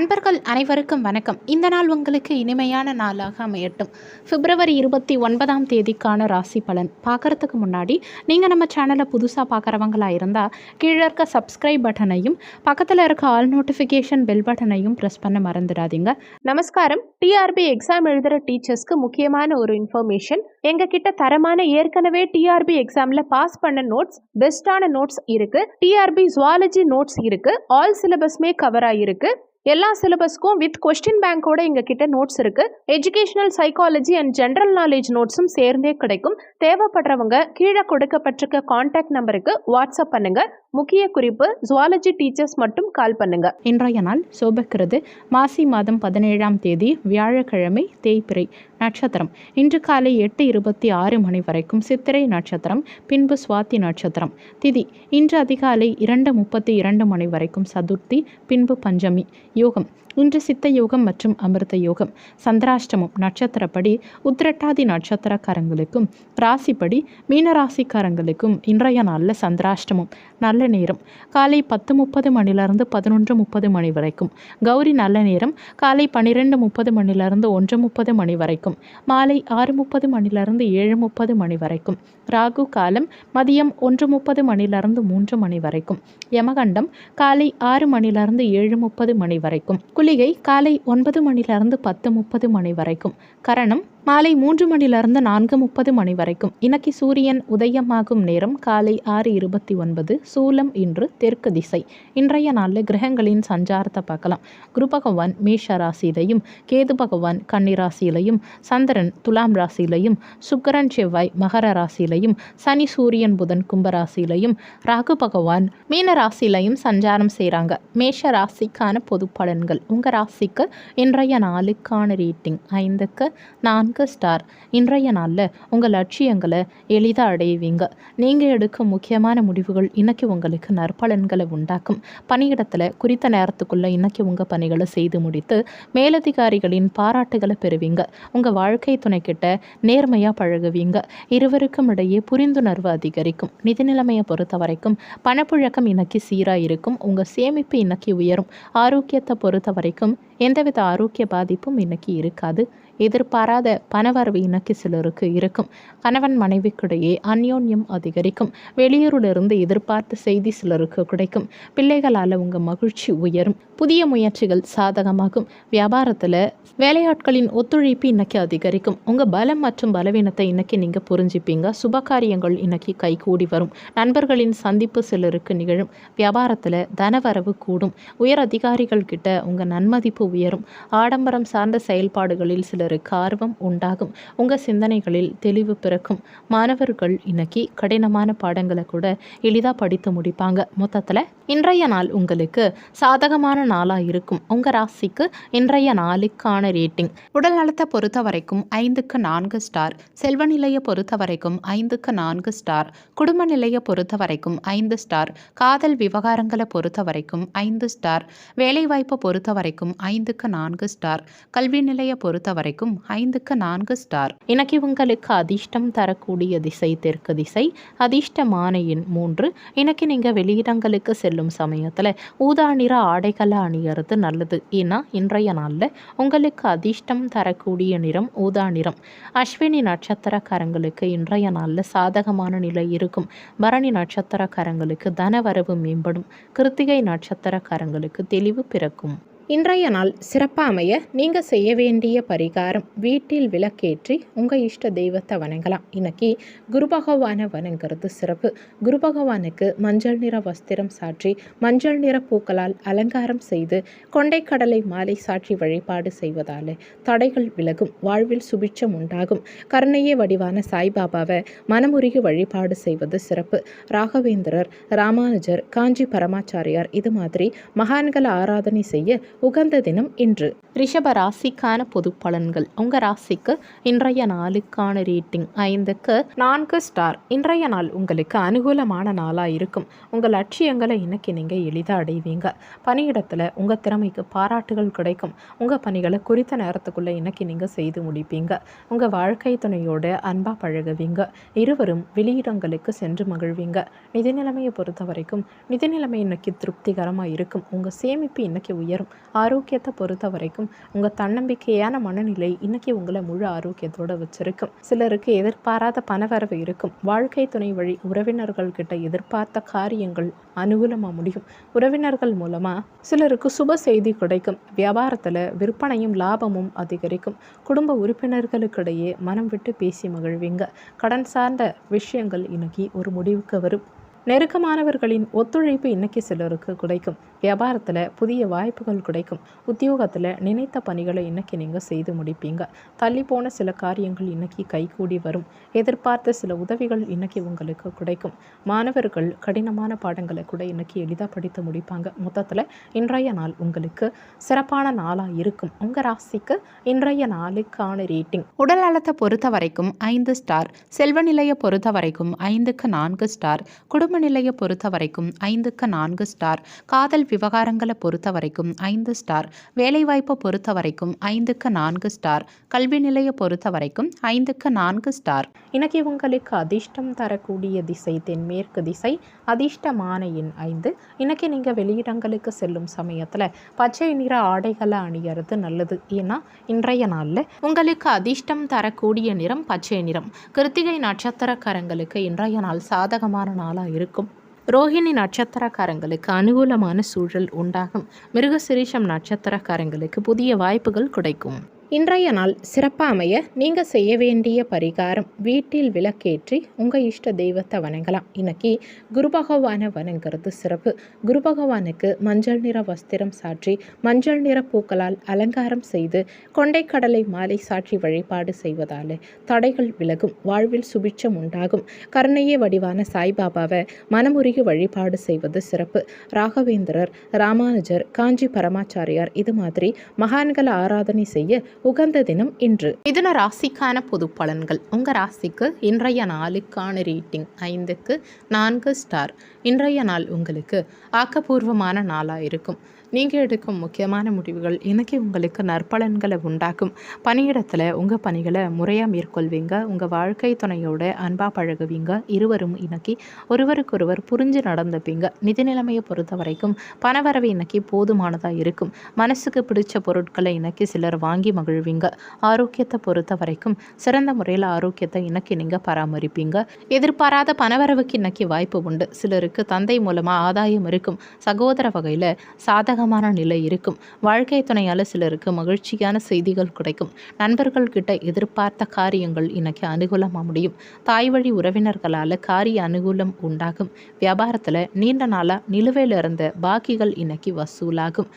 நண்பர்கள் அனைவருக்கும் வணக்கம். இந்த நாள் உங்களுக்கு இனிமையான நாளாக அமையட்டும். பிப்ரவரி 29ஆம் தேதிக்கான ராசி பலன் பார்க்கறதுக்கு முன்னாடி நீங்கள் நம்ம சேனலை புதுசாக பார்க்குறவங்களா இருந்தால் கீழே இருக்க சப்ஸ்கிரைப் பட்டனையும் பக்கத்தில் இருக்க ஆல் நோட்டிஃபிகேஷன் பெல் பட்டனையும் ப்ரெஸ் பண்ண மறந்துடாதீங்க. நமஸ்காரம். டிஆர்பி எக்ஸாம் எழுதுகிற டீச்சர்ஸ்க்கு முக்கியமான ஒரு இன்ஃபர்மேஷன். எங்ககிட்ட தரமான ஏற்கனவே டிஆர்பி எக்ஸாமில் பாஸ் பண்ண நோட்ஸ், பெஸ்ட்டான நோட்ஸ் இருக்குது. டிஆர்பி ஜுவாலஜி நோட்ஸ் இருக்குது. ஆல் சிலபஸ்மே கவர் ஆகிருக்கு. எல்லா சிலபஸ்க்கும் வித் கொஸ்டின் பேங்கோட எங்ககிட்ட நோட்ஸ் இருக்கு. Educational psychology and general knowledge நோட்ஸும் சேர்ந்தே கிடைக்கும். தேவைப்படுறவங்க கீழே கொடுக்கப்பட்டிருக்க கான்டாக்ட் நம்பருக்கு வாட்ஸ்அப் பண்ணுங்க. முக்கிய குறிப்பு, ஜுவாலஜி டீச்சர்ஸ் மட்டும் கால் பண்ணுங்க. இன்றைய நாள் சோபக்கிறது மாசி மாதம் 17ஆம் தேதி வியாழக்கிழமை, தேய்பிறை நட்சத்திரம். இன்று காலை 8:26 மணி வரைக்கும் சித்திரை நட்சத்திரம், பின்பு சுவாதி நட்சத்திரம். திதி இன்று அதிகாலை 2:32 மணி வரைக்கும் சதுர்த்தி, பின்பு பஞ்சமி. யோகம் இன்று சித்த யோகம் மற்றும் அமிர்த யோகம். சந்திராஷ்டமம் நட்சத்திரப்படி உத்திரட்டாதி நட்சத்திரக்காரங்களுக்கும் ராசிப்படி மீனராசிக்காரங்களுக்கும் இன்றைய நாளில் சந்திராஷ்டமம். நல்ல நேரம் காலை 10:30 மணிலிருந்து 11:30 மணி வரைக்கும். கௌரி நல்ல நேரம் காலை 12:30 மணிலிருந்து 1:30 மணி வரைக்கும். மாலை 6:30 மணிலிருந்து 7:30 மணி வரைக்கும். ராகு காலம் மதியம் 1:30 மணிலிருந்து 3 மணி வரைக்கும். யமகண்டம் காலை 6 மணிலிருந்து 7:30 மணி வரைக்கும். குளிகை காலை 9 மணிலிருந்து 10:30 மணி வரைக்கும். கரணம் மாலை 3 மணிலிருந்து 4:30 மணி வரைக்கும். இன்னைக்கு சூரியன் உதயமாகும் நேரம் காலை 6:29. சூலம் இன்று தெற்கு திசை. இன்றைய நாளில் கிரகங்களின் சஞ்சாரத்தை பார்க்கலாம். குரு பகவான் மேஷ ராசியிலையும், கேது பகவான் கன்னி ராசியிலையும், சந்திரன் துலாம் ராசியிலையும், சுக்கிரன் செவ்வாய் மகர ராசியிலையும், சனி சூரியன் புதன் கும்பராசியிலையும், ராகு பகவான் மீன ராசியிலையும் சஞ்சாரம் செய்கிறாங்க. மேஷ ராசிக்கான பொது பலன்கள். உங்கள் ராசிக்கு இன்றைய நாளுக்கான ரேட்டிங் 5க்கு 4 ஸ்டார். இன்றைய நாளில் உங்கள் லட்சியங்களை எளிதாக அடைவீங்க. நீங்கள் எடுக்கும் முக்கியமான முடிவுகள் இன்னைக்கு உங்களுக்கு நற்பலன்களை உண்டாக்கும். பணியிடத்தில் குறித்த நேரத்துக்குள்ளே இன்னைக்கு உங்கள் பணிகளை செய்து முடித்து மேலதிகாரிகளின் பாராட்டுகளை பெறுவீங்க. உங்கள் வாழ்க்கை துணைக்கிட்ட நேர்மையாக பழகுவீங்க. இருவருக்கும் இடையே புரிந்துணர்வு அதிகரிக்கும். நிதி நிலைமையை பொறுத்த வரைக்கும் பணப்புழக்கம் இன்னைக்கு சீராக இருக்கும். உங்கள் சேமிப்பு இன்னைக்கு உயரும். ஆரோக்கியத்தை பொறுத்த வரைக்கும் எந்தவித ஆரோக்கிய பாதிப்பும் இன்னைக்கு இருக்காது. எதிர்பாராத பணவரவு இன்னைக்கு சிலருக்கு இருக்கும். கணவன் மனைவிக்கிடையே அந்யோன்யம் அதிகரிக்கும். வெளியூரிலிருந்து எதிர்பார்த்த செய்தி சிலருக்கு கிடைக்கும். பிள்ளைகளால் உங்கள் மகிழ்ச்சி உயரும். புதிய முயற்சிகள் சாதகமாகும். வியாபாரத்தில் வேலையாட்களின் ஒத்துழைப்பு இன்னைக்கு அதிகரிக்கும். உங்கள் பலம் மற்றும் பலவீனத்தை இன்னைக்கு நீங்கள் புரிஞ்சுப்பீங்க. சுபகாரியங்கள் இன்னைக்கு கைகூடி வரும். நண்பர்களின் சந்திப்பு சிலருக்கு நிகழும். வியாபாரத்தில் தனவரவு கூடும். உயர் அதிகாரிகள் கிட்ட உங்கள் நன்மதிப்பு உயரும். ஆடம்பரம் சார்ந்த செயல்பாடுகளில் சிலருக்கு ஆர்வம் உண்டாகும். உங்கள் சிந்தனைகளில் தெளிவு பிறக்கும். மாணவர்கள் இன்னைக்கு கடினமான பாடங்களை கூட எளிதாக படித்து முடிப்பாங்க. மொத்தத்தில் இன்றைய நாள் உங்களுக்கு சாதகமான நாளாக இருக்கும். உங்கள் ராசிக்கு இன்றைய நாளுக்கான ரேட்டிங். உடல் நலத்தை பொறுத்த வரைக்கும் 5க்கு 4 ஸ்டார். செல்வ நிலையை பொறுத்த வரைக்கும் 5க்கு 4 ஸ்டார். குடும்ப நிலையை பொறுத்த வரைக்கும் 5 ஸ்டார். காதல் விவகாரங்களை பொறுத்த வரைக்கும் 5 ஸ்டார். வேலைவாய்ப்பை பொறுத்த வரைக்கும் 5க்கு 4 ஸ்டார். கல்வி நிலையை பொறுத்த வரைக்கும் 5க்கு 4 ஸ்டார். இன்னைக்கு உங்களுக்கு அதிர்ஷ்டம் தரக்கூடிய திசை தெற்கு திசை. அதிர்ஷ்டமான எண் 3. இன்னைக்கு நீங்கள் வெளியிடங்களுக்கு செல்லும் சமயத்தில் ஊதா நிற ஆடைகளை அணியறது நல்லது. ஏன்னா இன்றைய நாளில் உங்களுக்கு அதிர்ஷ்டம் தரக்கூடிய நிறம் ஊதா நிறம். அஸ்வினி நட்சத்திரக்காரங்களுக்கு இன்றைய நாளில் சாதகமான நிலை இருக்கும். பரணி நட்சத்திரக்காரங்களுக்கு தனவரவு மேம்படும். கிருத்திகை நட்சத்திரக்காரங்களுக்கு தெளிவு பிறக்கும். இன்றைய நாள் சிறப்பாக அமைய நீங்கள் செய்ய வேண்டிய பரிகாரம், வீட்டில் விளக்கேற்றி உங்கள் இஷ்ட தெய்வத்தை வணங்கலாம். இன்னைக்கு குரு பகவானை வணங்குறது சிறப்பு. குரு பகவானுக்கு மஞ்சள் நிற வஸ்திரம் சாற்றி மஞ்சள் நிற பூக்களால் அலங்காரம் செய்து கொண்டைக்கடலை மாலை சாற்றி வழிபாடு செய்வதால் தடைகள் விலகும். வாழ்வில் சுபிட்சம் உண்டாகும். கருணையே வடிவான சாய்பாபாவை மனமுருகி வழிபாடு செய்வது சிறப்பு. ராகவேந்திரர், ராமானுஜர், காஞ்சி பரமாச்சாரியார் இது மாதிரி மகான்கள் ஆராதனை செய்ய உகந்த தினம் இன்று. ரிஷப ராசிக்கான பொது பலன்கள். உங்கள் ராசிக்கு இன்றைய நாளுக்கான ரேட்டிங் 5க்கு 4 ஸ்டார். இன்றைய நாள் உங்களுக்கு அனுகூலமான நாளாக இருக்கும். உங்கள் லட்சியங்களை இன்னைக்கு நீங்கள் எளிதாக அடைவீங்க. பணியிடத்தில் உங்கள் திறமைக்கு பாராட்டுகள் கிடைக்கும். உங்கள் பணிகளை குறித்த நேரத்துக்குள்ளே இன்னைக்கு நீங்கள் செய்து முடிப்பீங்க. உங்கள் வாழ்க்கை துணையோட அன்பாக பழகுவீங்க. இருவரும் வெளியிடங்களுக்கு சென்று மகிழ்வீங்க. நிதி நிலைமையை பொறுத்த வரைக்கும் நிதி நிலைமை இன்னைக்கு திருப்திகரமாக இருக்கும். உங்கள் சேமிப்பு இன்னைக்கு உயரும். ஆரோக்கியத்தை பொறுத்த வரைக்கும் உங்கள் தன்னம்பிக்கையான மனநிலை இன்னைக்கு உங்களை முழு ஆரோக்கியத்தோடு வச்சிருக்கும். சிலருக்கு எதிர்பாராத பணவரவு இருக்கும். வாழ்க்கை துணை வழி உறவினர்கள் கிட்ட எதிர்பார்த்த காரியங்கள் அனுகூலமாக முடியும். உறவினர்கள் மூலமாக சிலருக்கு சுப செய்தி கிடைக்கும். வியாபாரத்தில் விற்பனையும் லாபமும் அதிகரிக்கும். குடும்ப உறுப்பினர்களுக்கிடையே மனம் விட்டு பேசி மகிழ்வீங்க. கடன் சார்ந்த விஷயங்கள் இன்னைக்கு ஒரு முடிவுக்கு வரும். நெருக்கமானவர்களின் ஒத்துழைப்பு இன்னைக்கு சிலருக்கு கிடைக்கும். வியாபாரத்தில் புதிய வாய்ப்புகள் கிடைக்கும். உத்தியோகத்தில் நினைத்த பணிகளை இன்னைக்கு நீங்கள் செய்து முடிப்பீங்க. தள்ளி போன சில காரியங்கள் இன்னைக்கு கைகூடி வரும். எதிர்பார்த்த சில உதவிகள் இன்னைக்கு உங்களுக்கு கிடைக்கும். மாணவர்கள் கடினமான பாடங்களை கூட இன்னைக்கு எளிதாக படித்து முடிப்பாங்க. மொத்தத்தில் இன்றைய நாள் உங்களுக்கு சிறப்பான நாளாக இருக்கும். உங்கள் ராசிக்கு இன்றைய நாளுக்கான ரேட்டிங் உடல் நலத்தை பொறுத்த வரைக்கும் 5 ஸ்டார், செல்வ நிலையை பொறுத்த வரைக்கும் 5க்கு 4 ஸ்டார், குடும்ப நிலையை பொறுத்த வரைக்கும் 5க்கு 4 ஸ்டார், காதல் விவகாரங்களை பொறுத்த வரைக்கும் 5 ஸ்டார், வேலைவாய்ப்பை பொறுத்த வரைக்கும் 5க்கு 4 ஸ்டார், கல்வி நிலையை பொறுத்த வரைக்கும் 5க்கு 4 ஸ்டார். இன்னைக்கு உங்களுக்கு அதிர்ஷ்டம் தரக்கூடிய திசை தென்மேற்கு திசை, அதிர்ஷ்டமான எண் 5. இன்னைக்கு நீங்கள் வெளியிடங்களுக்கு செல்லும் சமயத்தில் பச்சை நிற ஆடைகளை அணியறது நல்லது. ஏன்னா இன்றைய நாளில் உங்களுக்கு அதிர்ஷ்டம் தரக்கூடிய நிறம் பச்சை நிறம். கிருத்திகை நட்சத்திரக்காரங்களுக்கு இன்றைய நாள் சாதகமான நாளாக இருக்கும். ரோஹிணி நட்சத்திரக்காரங்களுக்கு அனுகூலமான சூழல் உண்டாகும். மிருகசிரீஷம் நட்சத்திரக்காரங்களுக்கு புதிய வாய்ப்புகள் கிடைக்கும். இன்றைய நாள் சிறப்பாக அமைய நீங்கள் செய்ய வேண்டிய பரிகாரம், வீட்டில் விளக்கேற்றி உங்கள் இஷ்ட தெய்வத்தை வணங்கலாம். இன்னைக்கு குரு பகவானை வணங்குறது சிறப்பு. குரு பகவானுக்கு மஞ்சள் நிற வஸ்திரம் சாற்றி மஞ்சள் நிற பூக்களால் அலங்காரம் செய்து கொண்டைக்கடலை மாலை சாற்றி வழிபாடு செய்வதால் தடைகள் விலகும். வாழ்வில் சுபிட்சம் உண்டாகும். கருணையே வடிவான சாய்பாபாவை மனமுருகி வழிபாடு செய்வது சிறப்பு. ராகவேந்திரர், ராமானுஜர், காஞ்சி பரமாச்சாரியார் இது மாதிரி மகான்கள் ஆராதனை செய்ய உகந்த தினம் இன்று. மிதுன ராசிக்கான பொது பலன்கள். உங்கள் ராசிக்கு இன்றைய நாளுக்கான ரேட்டிங் 5க்கு 4 ஸ்டார். இன்றைய நாள் உங்களுக்கு ஆக்கப்பூர்வமான நாளாக இருக்கும். நீங்கள் எடுக்கும் முக்கியமான முடிவுகள் இன்றைக்கி உங்களுக்கு நற்பலன்களை உண்டாக்கும். பணியிடத்தில் உங்கள் பணிகளை முறையாக மேற்கொள்வீங்க. உங்கள் வாழ்க்கை துணையோட அன்பாக பழகுவீங்க. இருவரும் இன்னைக்கு ஒருவருக்கொருவர் புரிஞ்சு நடந்துப்பீங்க. நிதி நிலைமையை பொறுத்த வரைக்கும் பணவரவு இன்னைக்கு போதுமானதாக இருக்கும். மனசுக்கு பிடிச்ச பொருட்களை இன்னைக்கு சிலர் வாங்கி மகிழ்வீங்க. ஆரோக்கியத்தை பொறுத்த வரைக்கும் சிறந்த முறையில் ஆரோக்கியத்தை இன்னைக்கு நீங்கள் பராமரிப்பீங்க. எதிர்பாராத பணவரவுக்கு இன்னைக்கு வாய்ப்பு உண்டு. சிலருக்கு தந்தை மூலமாக ஆதாயம் இருக்கும். சகோதர வகையில் சாதகமான நிலை இருக்கும். வாழ்க்கை துணையால் சிலருக்கு மகிழ்ச்சியான செய்திகள் கிடைக்கும். நண்பர்கள் கிட்ட எதிர்பார்த்த காரியங்கள் இன்னைக்கு அனுகூலமாக முடியும். தாய் வழி உறவினர்களால் காரிய அனுகூலம் உண்டாகும். வியாபாரத்தில் நீண்ட நாளாக நிலுவையில் இருந்த பாக்கிகள் இன்னைக்கு வசூலாகும்.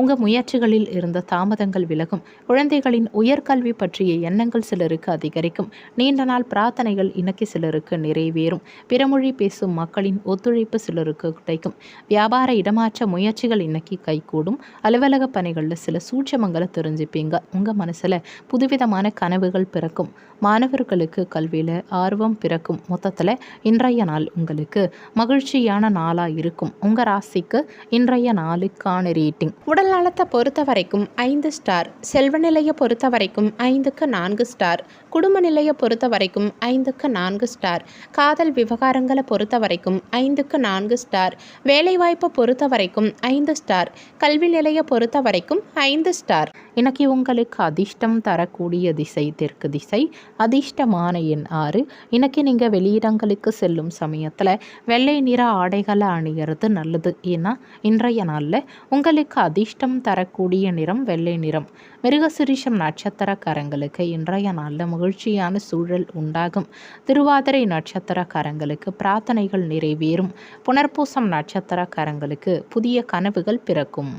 உங்கள் முயற்சிகளில் இருந்த தாமதங்கள் விலகும். குழந்தைகளின் உயர்கல்வி பற்றிய எண்ணங்கள் சிலருக்கு அதிகரிக்கும். நீண்ட நாள் பிரார்த்தனைகள் இன்னைக்கு சிலருக்கு நிறைவேறும். பிறமொழி பேசும் மக்களின் ஒத்துழைப்பு சிலருக்கு கிடைக்கும். வியாபார இடமாற்ற முயற்சிகள் இன்னைக்கு கைகூடும். அலுவலக பணிகளில் சில சூட்சமங்களை தெரிஞ்சுப்பீங்க. உங்கள் மனசில் புதுவிதமான கனவுகள் பிறக்கும். மாணவர்களுக்கு கல்வியில் ஆர்வம் பிறக்கும். மொத்தத்தில் இன்றைய நாள் உங்களுக்கு மகிழ்ச்சியான நாளாக இருக்கும். உங்கள் ராசிக்கு இன்றைய நாளுக்கான ரேட்டிங் உடல் நலத்தை பொறுத்த வரைக்கும் 5 ஸ்டார், செல்வ நிலையை பொறுத்த வரைக்கும் 5க்கு 4 ஸ்டார், குடும்ப நிலையை பொறுத்த வரைக்கும் 5க்கு 4 ஸ்டார், காதல் விவகாரங்களை பொறுத்த வரைக்கும் 5க்கு 4 ஸ்டார், வேலைவாய்ப்பை பொறுத்த வரைக்கும் 5 ஸ்டார், கல்வி நிலையை பொறுத்த வரைக்கும் 5 ஸ்டார். இன்னைக்கு உங்களுக்கு அதிர்ஷ்டம் தரக்கூடிய திசை தெற்கு திசை, அதிர்ஷ்டமான எண் 6. இன்னைக்கு நீங்கள் வெளியிடங்களுக்கு செல்லும் சமயத்தில் வெள்ளை நிற ஆடைகளை அணிகிறது நல்லது. ஏன்னா இன்றைய நாளில் உங்களுக்கு அதிர்ஷ்டம் தரக்கூடிய நிறம் வெள்ளை நிறம். மிருகசிரீஷம் நட்சத்திரக்காரங்களுக்கு இன்றைய நாளில் மகிழ்ச்சியான சூழல் உண்டாகும். திருவாதிரை நட்சத்திரக்காரங்களுக்கு பிரார்த்தனைகள் நிறைவேறும். புனர்பூசம் நட்சத்திரக்காரங்களுக்கு புதிய கனவுகள் பிறக்கும்.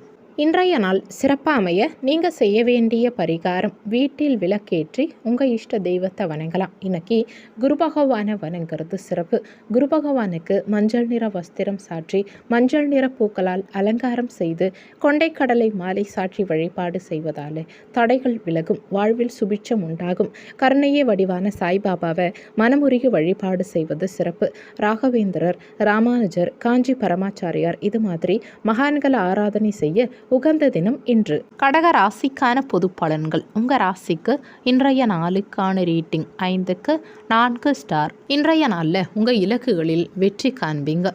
இன்றைய நாள் சிறப்பாக அமைய நீங்கள் செய்ய வேண்டிய பரிகாரம், வீட்டில் விளக்கேற்றி உங்கள் இஷ்ட தெய்வத்தை வணங்கலாம். இன்னைக்கு குரு பகவானை வணங்குறது சிறப்பு. குரு பகவானுக்கு மஞ்சள் நிற வஸ்திரம் சாற்றி மஞ்சள் நிற பூக்களால் அலங்காரம் செய்து கொண்டைக்கடலை மாலை சாற்றி வழிபாடு செய்வதால் தடைகள் விலகும். வாழ்வில் சுபிட்சம் உண்டாகும். கருணையே வடிவான சாய்பாபாவை மனமுருகி வழிபாடு செய்வது சிறப்பு. ராகவேந்திரர், ராமானுஜர், காஞ்சி பரமாச்சாரியார் இது மாதிரி மகான்கள் ஆராதனை செய்ய உகந்த தினம் இன்று. கடக ராசிக்கான பொது பலன்கள். உங்கள் ராசிக்கு இன்றைய நாளுக்கான ரேட்டிங் 5க்கு 4 ஸ்டார். இன்றைய நாளில் உங்கள் இலக்குகளில் வெற்றி காண்பீங்க.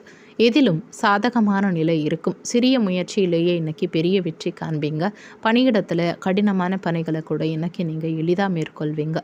எதிலும் சாதகமான நிலை இருக்கும். சிறிய முயற்சியிலேயே இன்னைக்கு பெரிய வெற்றி காண்பீங்க. பணியிடத்தில் கடினமான பணிகளை கூட இன்னைக்கு நீங்கள் எளிதாக மேற்கொள்வீங்க.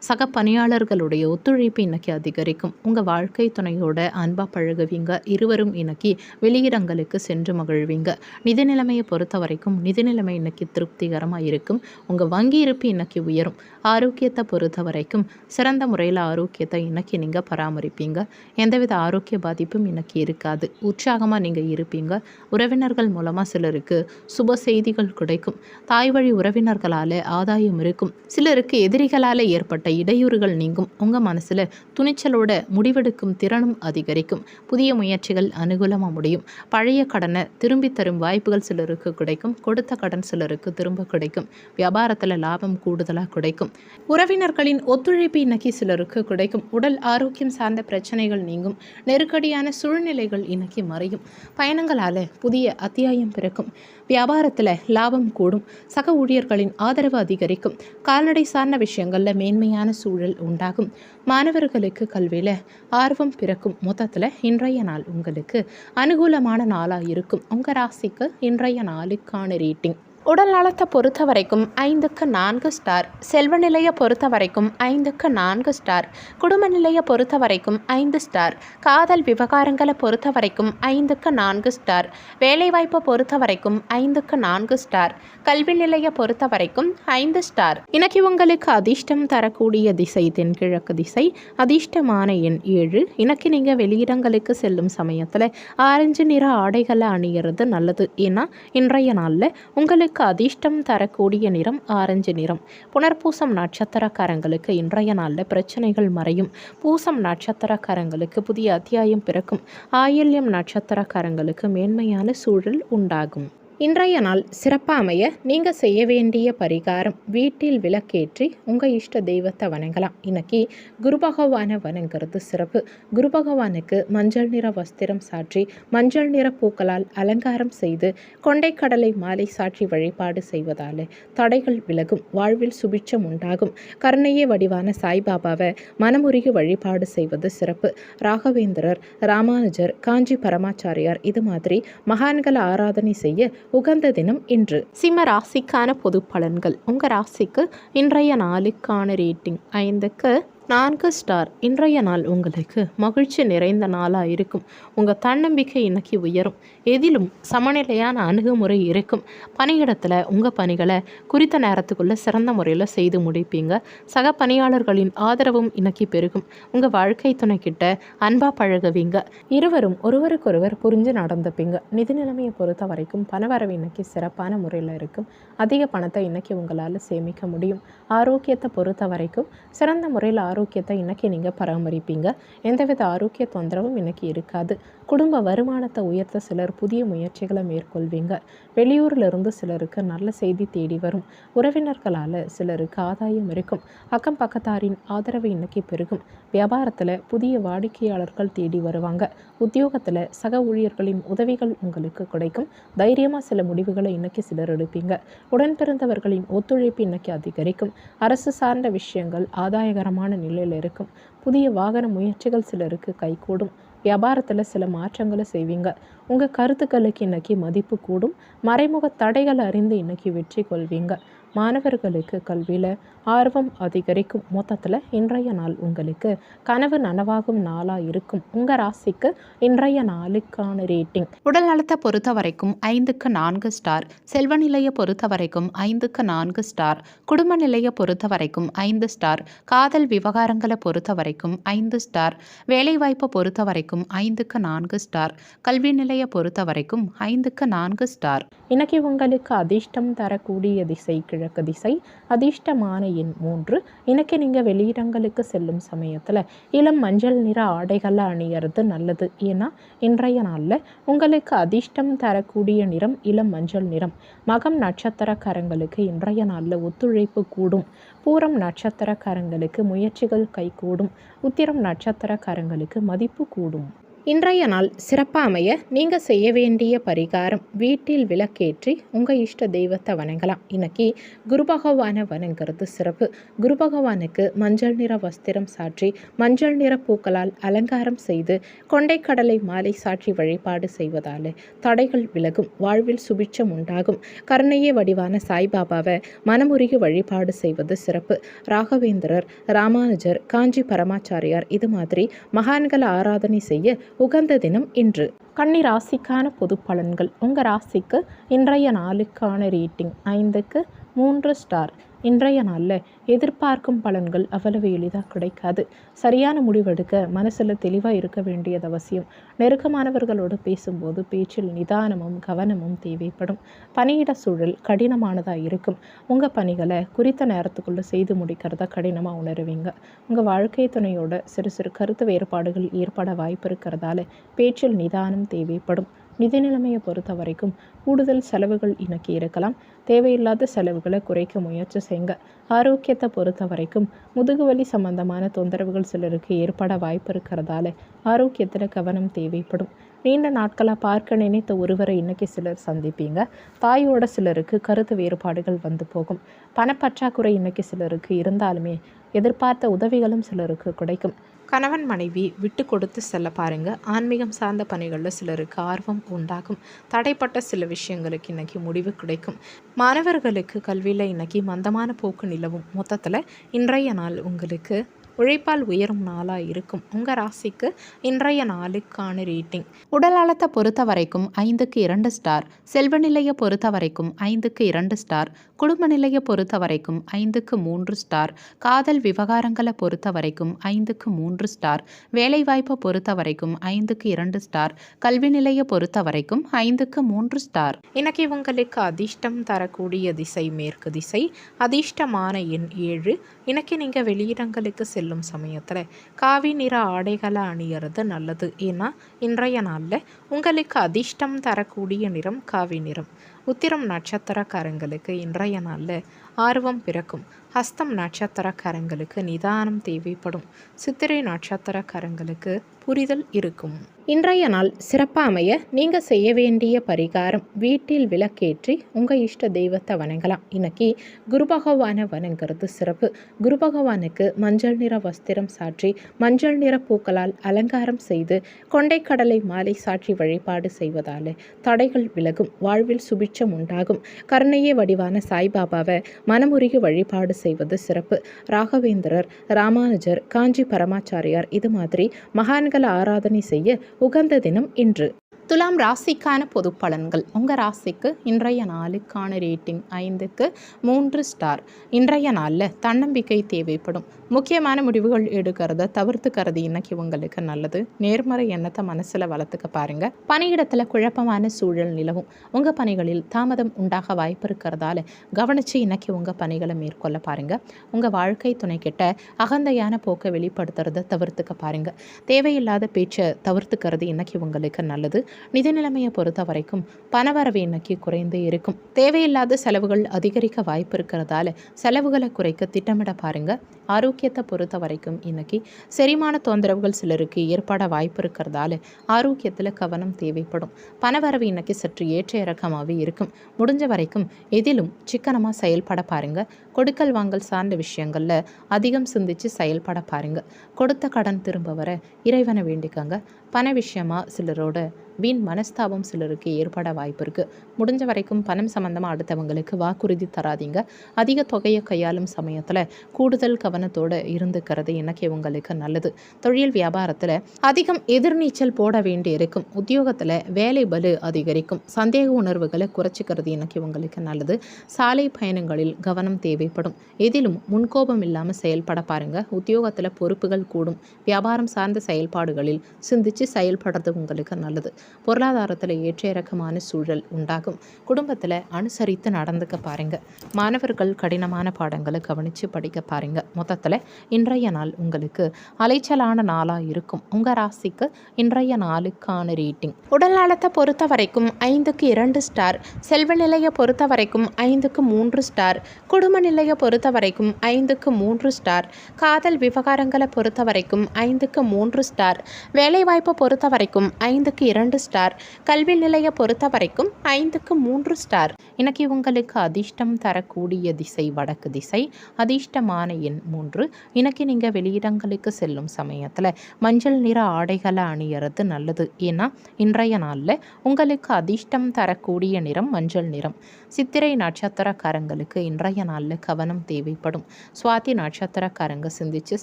சக பணியாளர்களுடைய ஒத்துழைப்பு இன்னைக்கு அதிகரிக்கும். உங்கள் வாழ்க்கை துணையோட அன்பாக பழகுவீங்க. இருவரும் இன்னைக்கு வெளியிடங்களுக்கு சென்று மகிழ்வீங்க. நிதி நிலைமையை பொறுத்த வரைக்கும் நிதி நிலைமை இன்னைக்கு திருப்திகரமாக இருக்கும். உங்கள் வங்கி இருப்பு இன்னைக்கு உயரும். ஆரோக்கியத்தை பொறுத்த வரைக்கும் சிறந்த முறையில் ஆரோக்கியத்தை இன்னைக்கு நீங்கள் பராமரிப்பீங்க. எந்தவித ஆரோக்கிய பாதிப்பும் இன்னைக்கு இருக்காது. உற்சாகமாக நீங்கள் இருப்பீங்க. உறவினர்கள் மூலமாக சிலருக்கு சுப செய்திகள் கிடைக்கும். தாய் வழி உறவினர்களால் ஆதாயம் இருக்கும். சிலருக்கு எதிரிகளால் ஏற்பட்ட இடையூறுகள் நீங்கும். உங்கள் மனசில் துணிச்சலோட முடிவெடுக்கும் திறனும் அதிகரிக்கும். புதிய முயற்சிகள் அனுகூலமாக முடியும். பழைய கடனை திரும்பி தரும் வாய்ப்புகள் சிலருக்கு கிடைக்கும். கொடுத்த கடன் சிலருக்கு திரும்ப கிடைக்கும். வியாபாரத்தில் லாபம் கூடுதலாக கிடைக்கும். உறவினர்களின் ஒத்துழைப்பு இன்னைக்கு சிலருக்கு கிடைக்கும். உடல் ஆரோக்கியம் சார்ந்த பிரச்சனைகள் நீங்கும். நெருக்கடியான சூழ்நிலைகள் இன்னைக்கு மறையும். பயணங்களால் புதிய அத்தியாயம் பிறக்கும். வியாபாரத்தில் லாபம் கூடும். சக ஊழியர்களின் ஆதரவு அதிகரிக்கும். கால்நடை சார்ந்த விஷயங்களில் மேன்மையான சூழல் உண்டாகும். மாணவர்களுக்கு கல்வியில் ஆர்வம் பிறக்கும். மொத்தத்தில் இன்றைய நாள் உங்களுக்கு அனுகூலமான நாளாக இருக்கும். உங்கள் ராசிக்கு இன்றைய நாளுக்கான ரேட்டிங். உடல் நலத்தை பொறுத்த வரைக்கும் 5க்கு 4 ஸ்டார். செல்வ நிலையை பொறுத்த வரைக்கும் 5க்கு 4 ஸ்டார். குடும்ப நிலையை பொறுத்த வரைக்கும் 5 ஸ்டார். காதல் விவகாரங்களை பொறுத்த வரைக்கும் 5க்கு 4 ஸ்டார். வேலைவாய்ப்பை பொறுத்த வரைக்கும் 5க்கு 4 ஸ்டார். கல்வி நிலையை பொறுத்த வரைக்கும் 5 ஸ்டார். இன்னைக்கு உங்களுக்கு அதிர்ஷ்டம் தரக்கூடிய திசை தென்கிழக்கு திசை. அதிர்ஷ்டமான எண் 7. இன்னைக்கு நீங்கள் வெளியிடங்களுக்கு செல்லும் சமயத்தில் ஆரஞ்சு நிற ஆடைகளை அணியிறது நல்லது. ஏன்னா இன்றைய நாளில் உங்களுக்கு அதிர்ஷ்டம் தரக்கூடிய நிறம் ஆரஞ்சு நிறம். புனர்பூசம் நட்சத்திரக்காரங்களுக்கு இன்றைய நாளில் பிரச்சனைகள் மறையும். பூசம் நட்சத்திரக்காரங்களுக்கு புதிய அத்தியாயம் பிறக்கும். ஆயில்யம் நட்சத்திரக்காரங்களுக்கு மேன்மையான சூழல் உண்டாகும். இன்றைய நாள் சிறப்பாக அமைய நீங்கள் செய்ய வேண்டிய பரிகாரம், வீட்டில் விளக்கேற்றி உங்கள் இஷ்ட தெய்வத்தை வணங்கலாம். இன்னைக்கு குரு பகவானை வணங்குறது சிறப்பு. குரு பகவானுக்கு மஞ்சள் நிற வஸ்திரம் சாற்றி மஞ்சள் நிற பூக்களால் அலங்காரம் செய்து கொண்டைக்கடலை மாலை சாற்றி வழிபாடு செய்வதால் தடைகள் விலகும். வாழ்வில் சுபிட்சம் உண்டாகும். கருணையே வடிவான சாய்பாபாவை மனமுருகி வழிபாடு செய்வது சிறப்பு. ராகவேந்திரர், ராமானுஜர், காஞ்சி பரமாச்சாரியார் இது மாதிரி மகான்கள் ஆராதனை செய்ய உகந்த தினம் இன்று. சிம்ம ராசிக்கான பொது பலன்கள். உங்கள் ராசிக்கு இன்றைய நாளுக்கான ரேட்டிங் 5க்கு 4 ஸ்டார். இன்றைய நாள் உங்களுக்கு மகிழ்ச்சி நிறைந்த நாளாக இருக்கும். உங்கள் தன்னம்பிக்கை இன்னைக்கு உயரும். எதிலும் சமநிலையான அணுகுமுறை இருக்கும். பணியிடத்தில் உங்கள் பணிகளை குறித்த நேரத்துக்குள்ளே சிறந்த முறையில் செய்து முடிப்பீங்க. சக பணியாளர்களின் ஆதரவும் இன்னைக்கு பெருகும். உங்கள் வாழ்க்கை துணைக்கிட்ட அன்பாக பழகுவீங்க. இருவரும் ஒருவருக்கொருவர் புரிஞ்சு நடந்துப்பீங்க. நிதி நிலைமையை பொறுத்த வரைக்கும் பணவரவு இன்னைக்கு சிறப்பான முறையில் இருக்கும். அதிக பணத்தை இன்னைக்கு உங்களால் சேமிக்க முடியும். ஆரோக்கியத்தை பொறுத்த வரைக்கும் சிறந்த முறையில் ஆரோக்கியத்தை இன்னைக்கு நீங்கள் பராமரிப்பீங்க. எந்தவித ஆரோக்கிய தொந்தரவும் இன்னைக்கு இருக்காது. குடும்ப வருமானத்தை உயர்த்த சிலர் புதிய முயற்சிகளை மேற்கொள்வீங்க. வெளியூரிலிருந்து சிலருக்கு நல்ல செய்தி தேடி வரும். உறவினர்களால் சிலருக்கு ஆதாயம் இருக்கும். அக்கம் பக்கத்தாரின் ஆதரவு இன்னைக்கு பெருகும். வியாபாரத்தில் புதிய வாடிக்கையாளர்கள் தேடி வருவாங்க. உத்தியோகத்தில் சக ஊழியர்களின் உதவிகள் உங்களுக்கு கிடைக்கும். தைரியமாக சில முடிவுகளை இன்னைக்கு சிலர் எடுப்பீங்க. உடன் பிறந்தவர்களின் ஒத்துழைப்பு இன்னைக்கு அதிகரிக்கும். அரசு சார்ந்த விஷயங்கள் ஆதாயகரமான நிலையில் இருக்கும். புதிய வாகன முயற்சிகள் சிலருக்கு கைகூடும். வியாபாரத்தில் சில மாற்றங்களை செய்வீங்க. உங்கள் கருத்துக்களுக்கு இன்னைக்கு மதிப்பு கூடும். மறைமுக தடைகளை அறிந்து இன்னைக்கு வெற்றி கொள்வீங்க. மாணவர்களுக்கு கல்வியில் ஆர்வம் அதிகரிக்கும். மொத்தத்தில் இன்றைய நாள் உங்களுக்கு கனவு நனவாகும் நாளாக இருக்கும். உங்கள் ராசிக்கு இன்றைய நாளுக்கான ரேட்டிங். உடல் நலத்தை பொறுத்த வரைக்கும் 5க்கு 4 ஸ்டார். செல்வ நிலையை பொறுத்த வரைக்கும் 5க்கு 4 ஸ்டார். குடும்ப நிலையை பொறுத்த வரைக்கும் 5 ஸ்டார். காதல் விவகாரங்களை பொறுத்த வரைக்கும் 5 ஸ்டார். வேலைவாய்ப்பை பொறுத்த வரைக்கும் 5க்கு 4 ஸ்டார். கல்வி நிலையை பொறுத்த வரைக்கும் 5க்கு 4 ஸ்டார். இன்னைக்கு உங்களுக்கு அதிர்ஷ்டம் தரக்கூடிய திசை கிழக்கு திசை. அதிர்ஷ்டமான எண் 3. இன்னைக்கு நீங்கள் வெளியிடங்களுக்கு செல்லும் சமயத்தில் இளம் மஞ்சள் நிற ஆடைகளை அணியறது நல்லது. ஏன்னா இன்றைய நாளில் உங்களுக்கு அதிர்ஷ்டம் தரக்கூடிய நிறம் இளம் மஞ்சள் நிறம். மகம் நட்சத்திரக்காரங்களுக்கு இன்றைய நாளில் ஒத்துழைப்பு கூடும். பூரம் நட்சத்திரக்காரங்களுக்கு முயற்சிகள் கைகூடும். உத்திரம் நட்சத்திரக்காரங்களுக்கு மதிப்பு கூடும். இன்றைய நாள் சிறப்பாக அமைய நீங்கள் செய்ய வேண்டிய பரிகாரம் வீட்டில் விளக்கேற்றி உங்கள் இஷ்ட தெய்வத்தை வணங்கலாம். இன்னைக்கு குரு பகவானை வணங்குறது சிறப்பு. குரு பகவானுக்கு மஞ்சள் நிற வஸ்திரம் சாற்றி மஞ்சள் நிற பூக்களால் அலங்காரம் செய்து கொண்டைக்கடலை மாலை சாற்றி வழிபாடு செய்வதால் தடைகள் விலகும், வாழ்வில் சுபிட்சம் உண்டாகும். கருணையே வடிவான சாய்பாபாவை மனமுருகி வழிபாடு செய்வது சிறப்பு. ராகவேந்திரர், ராமானுஜர், காஞ்சி பரமாச்சாரியார் இது மாதிரி மகான்களை ஆராதனை செய்ய உகந்த தினம் இன்று. கன்னி ராசிக்கான பொது பலன்கள். உங்கள் ராசிக்கு இன்றைய நாளுக்கான ரேட்டிங் 5க்கு 3 ஸ்டார். இன்றைய நாளில் எதிர்பார்க்கும் பலன்கள் அவ்வளவு எளிதாக கிடைக்காது. சரியான முடிவெடுக்க மனசில் தெளிவாக இருக்க வேண்டியது அவசியம். நெருக்கமானவர்களோடு பேசும்போது பேச்சில் நிதானமும் கவனமும் தேவைப்படும். பணியிட சூழல் கடினமானதாக இருக்கும். உங்கள் பணிகளை குறித்த நேரத்துக்குள்ளே செய்து முடிக்கிறத கடினமாக உணருவீங்க. உங்கள் வாழ்க்கை துணையோட சிறு சிறு கருத்து வேறுபாடுகள் ஏற்பட வாய்ப்பு இருக்கிறதால பேச்சில் நிதானம் தேவைப்படும். நிதி நிலைமையை பொறுத்த வரைக்கும் கூடுதல் செலவுகள் இன்னைக்கு இருக்கலாம். தேவையில்லாத செலவுகளை குறைக்க முயற்சி செய்யுங்க. ஆரோக்கியத்தை பொறுத்த வரைக்கும் முதுகுவலி சம்பந்தமான தொந்தரவுகள் சிலருக்கு ஏற்பட வாய்ப்பு இருக்கிறதால ஆரோக்கியத்தில் கவனம் தேவைப்படும். நீண்ட நாட்களாக பார்க்க நினைத்த ஒருவரை இன்னைக்கு சிலர் சந்திப்பீங்க. தாயோட சிலருக்கு கருத்து வேறுபாடுகள் வந்து போகும். பணப்பற்றாக்குறை இன்னைக்கு சிலருக்கு இருந்தாலுமே எதிர்பார்த்த உதவிகளும் சிலருக்கு கிடைக்கும். கணவன் மனைவி விட்டு கொடுத்து செல்ல பாருங்க. ஆன்மீகம் சார்ந்த பணிகளில் சிலருக்கு ஆர்வம் உண்டாகும். தடைப்பட்ட சில விஷயங்களுக்கு இன்னைக்கு முடிவு கிடைக்கும். மாணவர்களுக்கு கல்வியில் இன்னைக்கு மந்தமான போக்கு நிலவும். மொத்தத்தில் இன்றைய நாள் உங்களுக்கு உழைப்பால் உயரும் நாளாக இருக்கும். உங்கள் ராசிக்கு இன்றைய நாளுக்கான ரேட்டிங். உடல் நலத்தை பொறுத்த வரைக்கும் 5க்கு 2 ஸ்டார். செல்வ நிலையை பொறுத்த வரைக்கும் 5க்கு 2 ஸ்டார். குடும்ப நிலையை பொறுத்த வரைக்கும் 5க்கு 3 ஸ்டார். காதல் விவகாரங்களை பொறுத்த வரைக்கும் 5க்கு 3 ஸ்டார். வேலைவாய்ப்பை பொறுத்த வரைக்கும் 5க்கு 2 ஸ்டார். கல்வி நிலையை பொறுத்த வரைக்கும் 5க்கு 3 ஸ்டார். இன்னைக்கு உங்களுக்கு அதிர்ஷ்டம் தரக்கூடிய திசை மேற்கு திசை. அதிர்ஷ்டமான எண் 7. இன்னைக்கு நீங்கள் வெளியிடங்களுக்கு செல்லும் சமயத்தில் காவி நிற ஆடைகளை அணியறது நல்லது. ஏன்னா இன்றைய நாளில் உங்களுக்கு அதிர்ஷ்டம் தரக்கூடிய நிறம் காவி நிறம். உத்திரம் நட்சத்திரக்காரங்களுக்கு இன்றைய நாளில் ஆர்வம் பிறக்கும். ஹஸ்தம் நட்சத்திரக்காரங்களுக்கு நிதானம் தேவைப்படும். சித்திரை நட்சத்திரக்காரங்களுக்கு புரிதல் இருக்கும். இன்றைய நாள் சிறப்பாக அமைய நீங்கள் செய்ய வேண்டிய பரிகாரம் வீட்டில் விளக்கேற்றி உங்கள் இஷ்ட தெய்வத்தை வணங்கலாம். இன்னைக்கு குரு பகவானை வணங்குறது சிறப்பு. குரு பகவானுக்கு மஞ்சள் நிற வஸ்திரம் சாற்றி மஞ்சள் நிற பூக்களால் அலங்காரம் செய்து கொண்டைக்கடலை மாலை சாற்றி வழிபாடு செய்வதால் தடைகள் விலகும், வாழ்வில் சுபிட்சம் உண்டாகும். கருணையே வடிவான சாய்பாபாவை மனமுருகி வழிபாடு செய்வது சிறப்பு. ராகவேந்திரர், ராமானுஜர், காஞ்சி பரமாச்சாரியார் இது மாதிரி மகான்களை ஆராதனை செய்ய உகந்த தினம் இன்று. துலாம் ராசிக்கான பொது பலன்கள். உங்கள் ராசிக்கு இன்றைய நாளுக்கான ரேட்டிங் 5க்கு 3 ஸ்டார். இன்றைய நாளில் தன்னம்பிக்கை தேவைப்படும். முக்கியமான முடிவுகள் எடுக்கிறத தவிர்த்துக்கிறது இன்னைக்கு உங்களுக்கு நல்லது. நேர்மறை எண்ணத்தை மனசில் வளர்த்துக்க பாருங்க. பணியிடத்தில் குழப்பமான சூழல் நிலவும். உங்கள் பணிகளில் தாமதம் உண்டாக வாய்ப்பு இருக்கிறதால கவனித்து இன்னைக்கு உங்கள் பணிகளை மேற்கொள்ள பாருங்க. உங்கள் வாழ்க்கை துணை கிட்ட அகந்தையான போக்கை வெளிப்படுத்துறத தவிர்த்துக்க பாருங்க. தேவையில்லாத பேச்சை தவிர்த்துக்கிறது இன்னைக்கு உங்களுக்கு நல்லது. நிதி நிலைமையை பொறுத்த வரைக்கும் பணவரவு இன்னைக்கு குறைந்தே இருக்கும். தேவையில்லாத செலவுகள் அதிகரிக்க வாய்ப்பு இருக்கிறதால செலவுகளை குறைக்க திட்டமிட பாருங்க. ஆரோக்கியத்தை பொறுத்த வரைக்கும் இன்னைக்கு செரிமான தொந்தரவுகள் சிலருக்கு ஏற்பட வாய்ப்பு இருக்கிறதால ஆரோக்கியத்தில் கவனம் தேவைப்படும். பணவரவு இன்னைக்கு சற்று ஏற்ற இறக்கமாகவே இருக்கும். முடிஞ்ச வரைக்கும் எதிலும் சிக்கனமாக செயல்பட பாருங்க. கொடுக்கல் வாங்கல் சார்ந்த விஷயங்களில் அதிகம் சிந்திச்சு செயல்பட பாருங்க. கொடுத்த கடன் திரும்ப வர இறைவனை வேண்டிக்கங்க. பண விஷயமா சிலரோட வீண் மனஸ்தாபம் சிலருக்கு ஏற்பட வாய்ப்பு இருக்குது. முடிஞ்ச வரைக்கும் பணம் சம்மந்தமாக அடுத்தவங்களுக்கு வாக்குறுதி தராதீங்க. அதிக தொகையை கையாளும் சமயத்தில் கூடுதல் கவனத்தோடு இருந்துக்கிறது இன்னைக்கு உங்களுக்கு நல்லது. தொழில் வியாபாரத்தில் அதிகம் எதிர்நீச்சல் போட வேண்டி இருக்கும். உத்தியோகத்தில் வேலை பலு அதிகரிக்கும். சந்தேக உணர்வுகளை குறைச்சிக்கிறது இன்னைக்கு உங்களுக்கு நல்லது. சாலை பயணங்களில் கவனம் தேவைப்படும். எதிலும் முன்கோபம் இல்லாமல் செயல்பட பாருங்க. உத்தியோகத்தில் பொறுப்புகள் கூடும். வியாபாரம் சார்ந்த செயல்பாடுகளில் சிந்திச்சு செயல்படுறது உங்களுக்கு நல்லது. பொருளாதாரத்தில் ஏற்ற இறக்கமான சூழல் உண்டாகும். குடும்பத்தில் அனுசரித்து நடந்துக்க பாருங்க. மாணவர்கள் கடினமான பாடங்களை கவனித்து படிக்க பாருங்க. மொத்தத்தில் இன்றைய நாள் உங்களுக்கு அலைச்சலான நாளாக இருக்கும். உங்கள் ராசிக்கு இன்றைய நாளுக்கான ரேட்டிங். உடல் நலத்தை பொறுத்த வரைக்கும் 5க்கு 2 ஸ்டார். செல்வ நிலையை பொறுத்த வரைக்கும் 5க்கு 3 ஸ்டார். குடும்ப நிலையை பொறுத்த வரைக்கும் 5க்கு 3 ஸ்டார். காதல் விவகாரங்களை பொறுத்த வரைக்கும் 5க்கு 3 ஸ்டார். வேலைவாய்ப்பை பொறுத்த வரைக்கும் 5க்கு 2 ஸ்டார். கல்வி நிலையை பொறுத்த வரைக்கும் 5க்கு 3 ஸ்டார். இன்னைக்கு உங்களுக்கு அதிர்ஷ்டம் தரக்கூடிய திசை வடக்கு திசை. அதிர்ஷ்டமான எண் 3. இன்னைக்கு நீங்கள் வெளியிடங்களுக்கு செல்லும் சமயத்தில் மஞ்சள் நிற ஆடைகளை அணியறது நல்லது. ஏன்னா இன்றைய நாளில் உங்களுக்கு அதிர்ஷ்டம் தரக்கூடிய நிறம் மஞ்சள் நிறம். சித்திரை நட்சத்திரக்காரங்களுக்கு இன்றைய நாளில் கவனம் தேவைப்படும். சுவாதி நட்சத்திரக்காரங்க சிந்திச்சு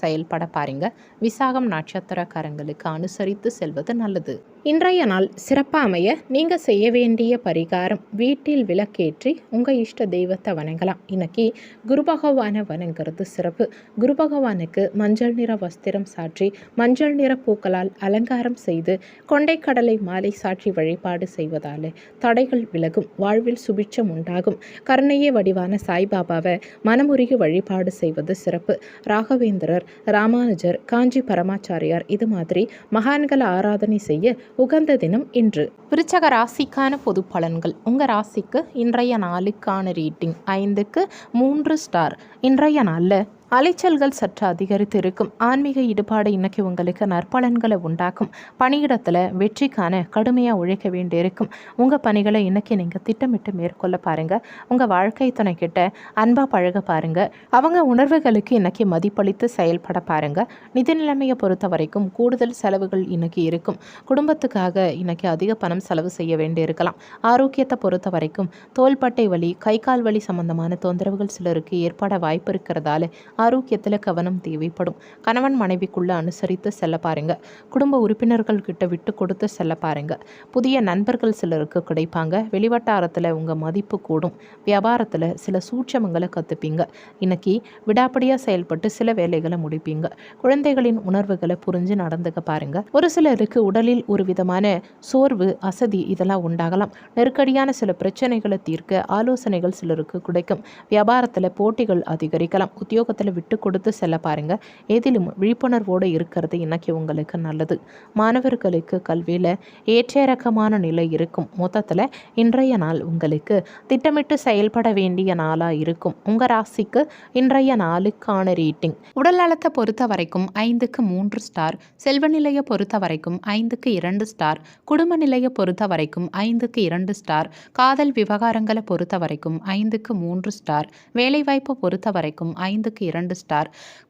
செயல்பட பாருங்க. விசாகம் நட்சத்திரக்காரங்களுக்கு அனுசரித்து செல்வது நல்லது. இன்றைய நாள் சிறப்பாக அமைய நீங்கள் செய்ய வேண்டிய பரிகாரம், வீட்டில் விளக்கேற்றி உங்கள் இஷ்ட தெய்வத்தை வணங்கலாம். இன்னைக்கு குரு பகவானை வணங்குறது சிறப்பு. குரு பகவானுக்கு மஞ்சள் நிற வஸ்திரம் சாற்றி மஞ்சள் நிற பூக்களால் அலங்காரம் செய்து கொண்டைக்கடலை மாலை சாற்றி வழிபாடு செய்வதால் தடைகள் விலகும், வாழ்வில் சுபிட்சம் உண்டாகும். கருணையே வடிவான சாய்பாபாவை மனமுருகி வழிபாடு செய்வது சிறப்பு. ராகவேந்திரர், ராமானுஜர், காஞ்சி பரமாச்சாரியார் இது மாதிரி மகான்களை ஆராதனை செய்ய உகந்த தினம் இன்று. விருச்சக ராசிக்கான பொது பலன்கள். உங்கள் ராசிக்கு இன்றைய நாளுக்கான ரேட்டிங் 5க்கு 3 ஸ்டார். இன்றைய நாளில் அலைச்சல்கள் சற்று அதிகரித்து இருக்கும். ஆன்மீக ஈடுபாடு இன்னைக்கு உங்களுக்கு நற்பலன்களை உண்டாக்கும். பணியிடத்தில் வெற்றிக்கான கடுமையாக உழைக்க வேண்டியிருக்கும். உங்கள் பணிகளை இன்னைக்கு நீங்கள் திட்டமிட்டு மேற்கொள்ள பாருங்கள். உங்கள் வாழ்க்கை துணை கிட்ட அன்பாக பழக பாருங்கள். அவங்க உணர்வுகளுக்கு இன்னைக்கு மதிப்பளித்து செயல்பட பாருங்கள். நிதி நிலைமையை பொறுத்த வரைக்கும் கூடுதல் செலவுகள் இன்னைக்கு இருக்கும். குடும்பத்துக்காக இன்னைக்கு அதிக பணம் செலவு செய்ய வேண்டியிருக்கலாம். ஆரோக்கியத்தை பொறுத்த வரைக்கும் தோள்பட்டை வலி, கை கால் வலி சம்பந்தமான தொந்தரவுகள் சிலருக்கு ஏற்பட வாய்ப்பு இருக்கிறதால ஆரோக்கியத்தில் கவனம் தேவைப்படும். கணவன் மனைவிக்குள்ள அனுசரித்து செல்ல பாருங்க. குடும்ப உறுப்பினர்கள் கிட்ட விட்டு கொடுத்து செல்ல பாருங்க. புதிய நண்பர்கள் சிலருக்கு கிடைப்பாங்க. வெளிவட்டாரத்தில் உங்கள் மதிப்பு கூடும். வியாபாரத்தில் சில சூட்சமங்களை கற்றுப்பீங்க. இன்னைக்கு விடாப்படியாக செயல்பட்டு சில வேலைகளை முடிப்பீங்க. குழந்தைகளின் உணர்வுகளை புரிஞ்சு நடந்துக்க பாருங்க. ஒரு சிலருக்கு உடலில் ஒரு விதமான சோர்வு, அசதி இதெல்லாம் உண்டாகலாம். நெருக்கடியான சில பிரச்சனைகளை தீர்க்க ஆலோசனைகள் சிலருக்கு கிடைக்கும். வியாபாரத்தில் போட்டிகள் அதிகரிக்கலாம். உத்தியோகத்தில் விட்டு கொடுத்து செல்ல பாருங்க. ஏதிலும் விழிப்புணர்வோடு இருக்கிறது இன்னைக்கு உங்களுக்கு நல்லது. மாணவர்களுக்கு கல்வியில் ஏற்றிறக்கமான நிலை இருக்கும். மொத்தத்தில் இன்றைய நாள் உங்களுக்கு திட்டமிட்டு செயல்பட வேண்டிய நாளாக இருக்கும். உங்கள் ராசிக்கு இன்றைய நாளுக்கான ரேட்டிங். உடல் நலத்தை பொறுத்த வரைக்கும் 5க்கு 3 ஸ்டார். செல்வ நிலையை பொறுத்த வரைக்கும் 5க்கு 2 ஸ்டார். குடும்ப நிலையை பொறுத்த வரைக்கும் 5க்கு 2 ஸ்டார். காதல் விவகாரங்களை பொறுத்த வரைக்கும் 5க்கு 3 ஸ்டார். வேலைவாய்ப்பை பொறுத்த வரைக்கும் 5க்கு 2 ஸ்டார்.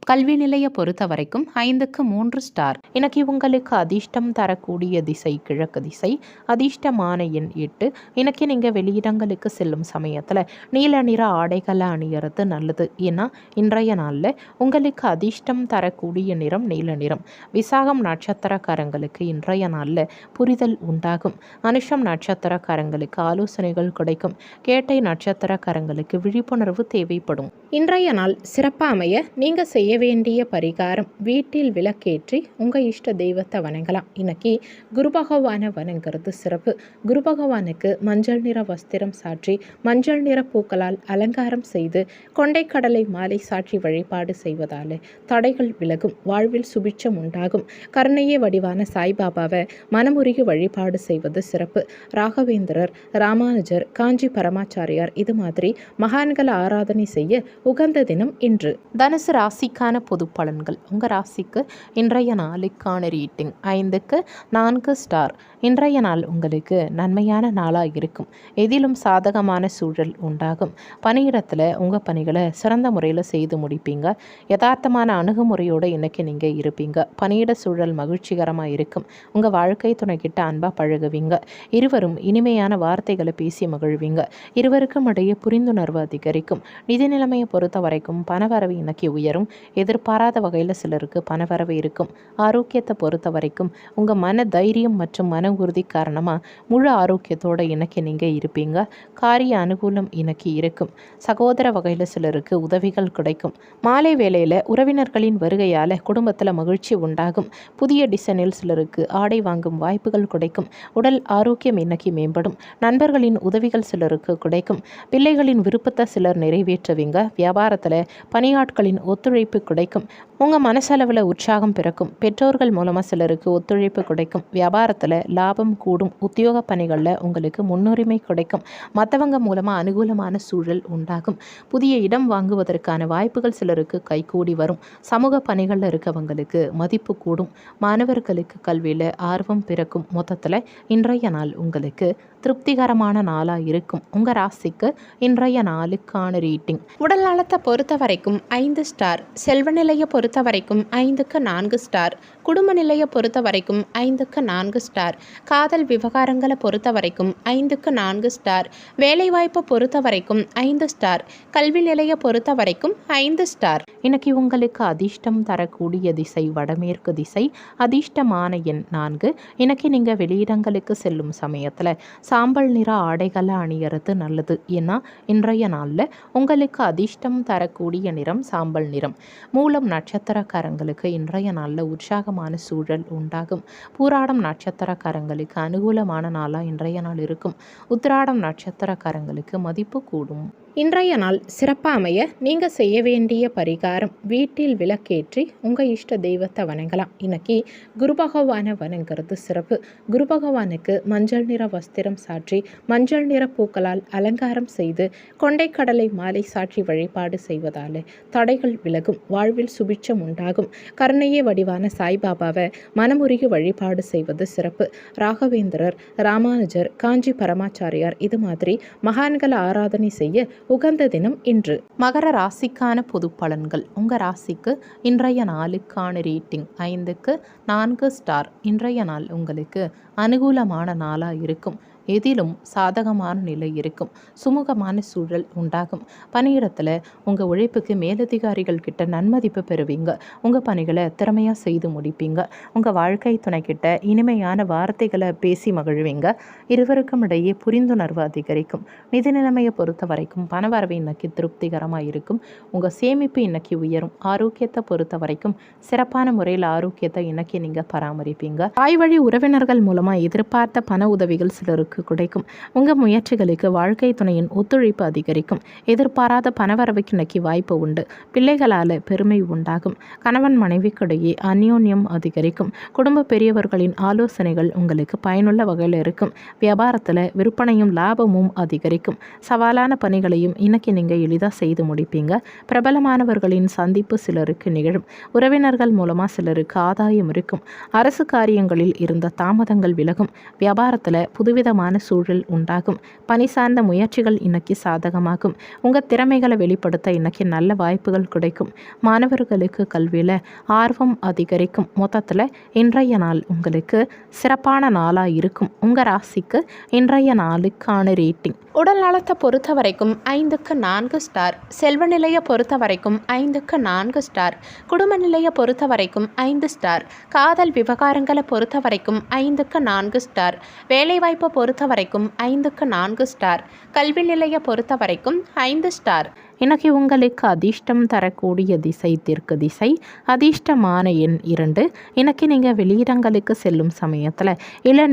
கல்வி நிலையை பொறுத்த வரைக்கும் 5க்கு 3 ஸ்டார். இன்னைக்கு உங்களுக்கு அதிர்ஷ்டம் தரக்கூடிய திசை கிழக்கு திசை. அதிர்ஷ்டமான எண் 8. இன்னைக்கு நீங்கள் வெளியிடங்களுக்கு செல்லும் சமயத்தில் நீல நிற ஆடைகளை அணியறது நல்லது. ஏன்னா இன்றைய நாளில் உங்களுக்கு அதிர்ஷ்டம் தரக்கூடிய நிறம் நீல நிறம். விசாகம் நட்சத்திரக்காரங்களுக்கு இன்றைய நாளில் புரிதல் உண்டாகும். அனுஷம் நட்சத்திரக்காரங்களுக்கு ஆலோசனைகள் கிடைக்கும். கேட்டை நட்சத்திரக்காரங்களுக்கு விழிப்புணர்வு தேவைப்படும். இன்றைய நாள் சிறப்பாக அமைய நீங்கள் செய்ய வேண்டிய பரிகாரம், வீட்டில் விளக்கேற்றி உங்கள் இஷ்ட தெய்வத்தை வணங்கலாம். இன்னைக்கு குரு பகவானை வணங்குறது சிறப்பு. குரு பகவானுக்கு மஞ்சள் நிற வஸ்திரம் சாற்றி மஞ்சள் நிற பூக்களால் அலங்காரம் செய்து கொண்டைக்கடலை மாலை சாற்றி வழிபாடு செய்வதால் தடைகள் விலகும், வாழ்வில் சுபிட்சம் உண்டாகும். கருணையே வடிவான சாய்பாபாவை மனமுருகி வழிபாடு செய்வது சிறப்பு. ராகவேந்திரர், ராமானுஜர், காஞ்சி பரமாச்சாரியார் இது மாதிரி மகான்களை ஆராதனை செய்ய உகந்த தினம் இன்று. தனுசு ராசிக்கான பொது பலன்கள். உங்கள் ராசிக்கு இன்றைய நாளுக்கான ரேட்டிங் 5க்கு 4 ஸ்டார். இன்றைய நாள் உங்களுக்கு நன்மையான நாளாக இருக்கும். எதிலும் சாதகமான சூழல் உண்டாகும். பணியிடத்தில் உங்கள் பணிகளை சிறந்த முறையில் செய்து முடிப்பீங்க. யதார்த்தமான அணுகுமுறையோடு இன்னைக்கு நீங்கள் இருப்பீங்க. பணியிட சூழல் மகிழ்ச்சிகரமாக இருக்கும். உங்கள் வாழ்க்கை துணைக்கிட்ட அன்பாக பழகுவீங்க. இருவரும் இனிமையான வார்த்தைகளை பேசி மகிழ்வீங்க. இருவருக்கும் இடையே புரிந்துணர்வு அதிகரிக்கும். நிதி நிலைமையை பொறுத்த வரைக்கும் பணவரவு இன்னைக்கு உயரும். எதிர்பாராத வகையில் சிலருக்கு பணவரவு இருக்கும். ஆரோக்கியத்தை பொறுத்த வரைக்கும் உங்கள் மன தைரியம் மற்றும் மன உறுதி காரணமாக முழு ஆரோக்கியத்தோடு இன்னைக்கு நீங்கள் இருப்பீங்க. காரிய அனுகூலம் இன்னைக்கு இருக்கும். சகோதர வகையில் சிலருக்கு உதவிகள் கிடைக்கும். மாலை வேளையில் உறவினர்களின் வருகையால் குடும்பத்தில் மகிழ்ச்சி உண்டாகும். புதிய டிசைனில் சிலருக்கு ஆடை வாங்கும் வாய்ப்புகள் கிடைக்கும். உடல் ஆரோக்கியம் இன்னைக்கு மேம்படும். நண்பர்களின் உதவிகள் சிலருக்கு கிடைக்கும். பிள்ளைகளின் விருப்பத்தை சிலர் நிறைவேற்றுவீங்க. வியாபாரத்தில் பணியாட்களின் ஒத்துழைப்பு கிடைக்கும். உங்கள் மனசளவில் உற்சாகம் பிறக்கும். பெற்றோர்கள் மூலமாக சிலருக்கு ஒத்துழைப்பு கிடைக்கும். வியாபாரத்தில் லாபம் கூடும். உத்தியோக பணிகளில் உங்களுக்கு முன்னுரிமை கிடைக்கும். மற்றவங்க மூலமாக அனுகூலமான சூழல் உண்டாகும். புதிய இடம் வாங்குவதற்கான வாய்ப்புகள் சிலருக்கு கைகூடி வரும். சமூக பணிகளில் இருக்கவங்களுக்கு மதிப்பு கூடும். மாணவர்களுக்கு கல்வியில் ஆர்வம் பிறக்கும். மொத்தத்தில் இன்றைய நாள் உங்களுக்கு திருப்திகரமான நாளாக இருக்கும். உங்கள் ராசிக்கு இன்றைய நாளுக்கான ரேட்டிங். உடல் நலத்தை பொறுத்த வரைக்கும் 5 ஸ்டார். செல்வ நிலையை பொறுத்த வரைக்கும் 5க்கு 4 ஸ்டார். குடும்ப நிலையை பொறுத்த வரைக்கும் 5க்கு 4 ஸ்டார். காதல் விவகாரங்களை பொறுத்த வரைக்கும் 5க்கு 4 ஸ்டார். வேலைவாய்ப்பை பொறுத்த வரைக்கும் 5 ஸ்டார். கல்வி நிலையை பொறுத்த வரைக்கும் 5 ஸ்டார். இன்னைக்கு உங்களுக்கு அதிர்ஷ்டம் தரக்கூடிய திசை வடமேற்கு திசை. அதிர்ஷ்டமான எண் 4. இன்னைக்கு நீங்கள் வெளியிடங்களுக்கு செல்லும் சமயத்தில் சாம்பல் நிற ஆடைகளை அணியறது நல்லது. ஏன்னா இன்றைய நாளில் உங்களுக்கு அதிர்ஷ்டம் தரக்கூடிய நிறம் சாம்பல் நிறம். மூலம் நட்சத்திரக்காரங்களுக்கு இன்றைய நாளில் உற்சாகமான சூழல் உண்டாகும். பூராடம் நட்சத்திரக்காரங்களுக்கு அனுகூலமான நாளாக இன்றைய நாள் இருக்கும். உத்திராடம் நட்சத்திரக்காரங்களுக்கு மதிப்பு கூடும். இன்றைய நாள் சிறப்பாக அமைய நீங்கள் செய்ய வேண்டிய பரிகாரம், வீட்டில் விளக்கேற்றி உங்கள் இஷ்ட தெய்வத்தை வணங்கலாம். இன்னைக்கு குரு பகவானை வணங்குறது சிறப்பு. குரு பகவானுக்கு மஞ்சள் நிற வஸ்திரம் சாற்றி மஞ்சள் நிற பூக்களால் அலங்காரம் செய்து கொண்டைக்கடலை மாலை சாற்றி வழிபாடு செய்வதால் தடைகள் விலகும். வாழ்வில் சுபிட்சம் உண்டாகும். கருணையே வடிவான சாய்பாபாவை மனமுருகி வழிபாடு செய்வது சிறப்பு. ராகவேந்திரர், ராமானுஜர், காஞ்சி பரமாச்சாரியார் இது மாதிரி மகான்களை ஆராதனை செய்ய உகந்த தினம் இன்று. மகர ராசிக்கான பொது பலன்கள். உங்கள் ராசிக்கு இன்றைய நாளுக்கான ரேட்டிங் 5க்கு 4 ஸ்டார். இன்றைய நாள் உங்களுக்கு அனுகூலமான நாளாக இருக்கும். எதிலும் சாதகமான நிலை இருக்கும். சுமூகமான சூழல் உண்டாகும். பணியிடத்தில் உங்கள் உழைப்புக்கு மேலதிகாரிகள் கிட்ட நன்மதிப்பு பெறுவீங்க. உங்கள் பணிகளை திறமையாக செய்து முடிப்பீங்க. உங்கள் வாழ்க்கை துணைக்கிட்ட இனிமையான வார்த்தைகளை பேசி மகிழ்வீங்க. இருவருக்கும் இடையே புரிந்துணர்வு அதிகரிக்கும். நிதி நிலைமையை பொறுத்த வரைக்கும் பணவரவு இன்னைக்கு திருப்திகரமாக இருக்கும். உங்கள் சேமிப்பு இன்னைக்கு உயரும். ஆரோக்கியத்தை பொறுத்த வரைக்கும் சிறப்பான முறையில் ஆரோக்கியத்தை இன்னைக்கு நீங்கள் பராமரிப்பீங்க. தாய் வழி உறவினர்கள் மூலமாக எதிர்பார்த்த பண உதவிகள் சிலருக்கு கிடைக்கும். உங்கள் முயற்சிகளுக்கு வாழ்க்கை துணையின் ஒத்துழைப்பு அதிகரிக்கும். எதிர்பாராத பணவரவுக்கு இன்னைக்கு வாய்ப்பு உண்டு. பிள்ளைகளால் பெருமை உண்டாகும். கணவன் மனைவிக்கிடையே அந்யோன்யம் அதிகரிக்கும். குடும்ப பெரியவர்களின் ஆலோசனைகள் உங்களுக்கு பயனுள்ள வகையில் இருக்கும். வியாபாரத்தில் விற்பனையும் லாபமும் அதிகரிக்கும். சவாலான பணிகளையும் இன்னைக்கு நீங்கள் எளிதாக செய்து முடிப்பீங்க. பிரபலமானவர்களின் சந்திப்பு சிலருக்கு நிகழும். உறவினர்கள் மூலமாக சிலருக்கு ஆதாயம் இருக்கும். அரசு காரியங்களில் இருந்த தாமதங்கள் விலகும். வியாபாரத்தில் புதுவிதமான சூழல் உண்டாகும். பணி சார்ந்த முயற்சிகள் இன்னைக்கு சாதகமாகும். உங்கள் திறமைகளை வெளிப்படுத்த இன்னைக்கு நல்ல வாய்ப்புகள் கிடைக்கும். மாணவர்களுக்கு கல்வியில் ஆர்வம் அதிகரிக்கும். மொத்தத்தில் இன்றைய நாள் உங்களுக்கு சிறப்பான நாளாக இருக்கும். உங்கள் ராசிக்கு இன்றைய நாளுக்கான ரேட்டிங். உடல் நலத்தை பொறுத்த வரைக்கும் 5க்கு 4 ஸ்டார். செல்வ நிலையை பொறுத்த வரைக்கும் 5க்கு 4 ஸ்டார். குடும்ப நிலையை பொறுத்த வரைக்கும் 5 ஸ்டார். காதல் விவகாரங்களை பொறுத்த வரைக்கும் 5க்கு 4 ஸ்டார். வேலைவாய்ப்பை பொறுத்த வரைக்கும் 5க்கு 4 ஸ்டார். கல்வி நிலையை பொறுத்த வரைக்கும் 5 ஸ்டார். இன்னைக்கு உங்களுக்கு அதிர்ஷ்டம் தரக்கூடிய திசை தெற்கு திசை. அதிர்ஷ்டமான எண் 2. இன்னைக்கு நீங்கள் வெளியிடங்களுக்கு செல்லும் சமயத்தில்